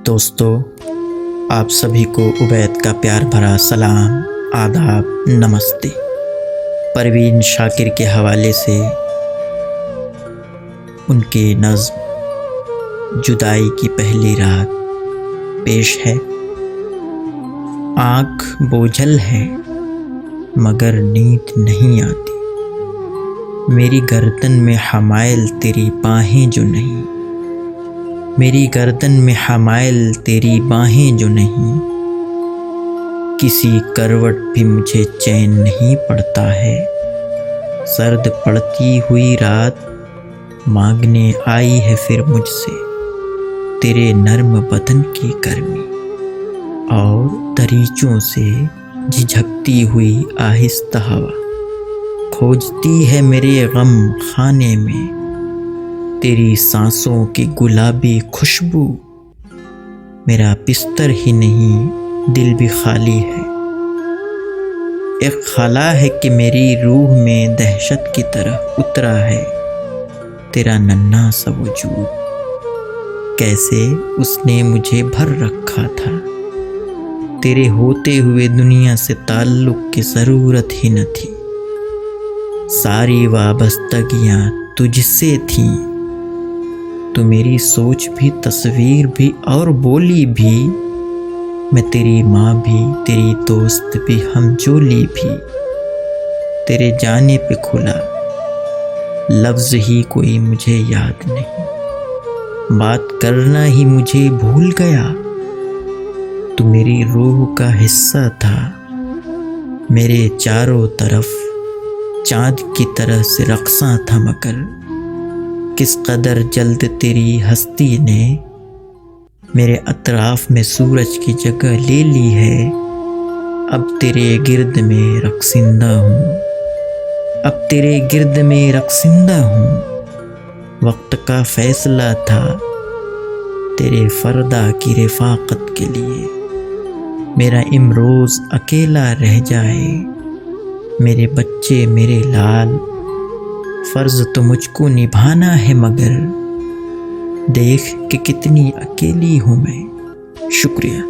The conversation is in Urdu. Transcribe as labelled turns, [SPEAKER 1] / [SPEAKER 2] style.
[SPEAKER 1] دوستو، آپ سبھی کو عبید کا پیار بھرا سلام، آداب، نمستے۔ پروین شاکر کے حوالے سے ان کے نظم جدائی کی پہلی رات پیش ہے۔ آنکھ بوجھل ہے مگر نیند نہیں آتی، میری گردن میں حمائل تیری باہیں جو نہیں، میری گردن میں حمائل تیری باہیں جو نہیں، کسی کروٹ بھی مجھے چین نہیں پڑتا ہے، سرد پڑتی ہوئی رات مانگنے آئی ہے پھر مجھ سے تیرے نرم بدن کی گرمی، اور دریچوں سے جھجکتی ہوئی آہستہ ہوا کھوجتی ہے میرے غم خانے میں تیری سانسوں کی گلابی خوشبو، میرا بستر ہی نہیں دل بھی خالی ہے، ایک خلا ہے کہ میری روح میں دہشت کی طرح اترا ہے تیرا ننھا سا وجود، کیسے اس نے مجھے بھر رکھا تھا، تیرے ہوتے ہوئے دنیا سے تعلق کی ضرورت ہی نہ تھی، ساری وابستگیاں تجھ سے تھیں، تو میری سوچ بھی، تصویر بھی اور بولی بھی، میں تیری ماں بھی، تیری دوست بھی، ہمجولی بھی، تیرے جانے پہ کھلا لفظ ہی کوئی مجھے یاد نہیں، بات کرنا ہی مجھے بھول گیا، تو میری روح کا حصہ تھا، میرے چاروں طرف چاند کی طرح سے رقصاں تھا، مگر کس قدر جلد تیری ہستی نے میرے اطراف میں سورج کی جگہ لے لی ہے، اب تیرے گرد میں رقصندہ ہوں، اب تیرے گرد میں رقصندہ ہوں، وقت کا فیصلہ تھا تیرے فردا کی رفاقت کے لیے، میرا امروز اکیلا رہ جائے میرے بچے میرے لال، فرض تو مجھ کو نبھانا ہے، مگر دیکھ کہ کتنی اکیلی ہوں میں۔ شکریہ۔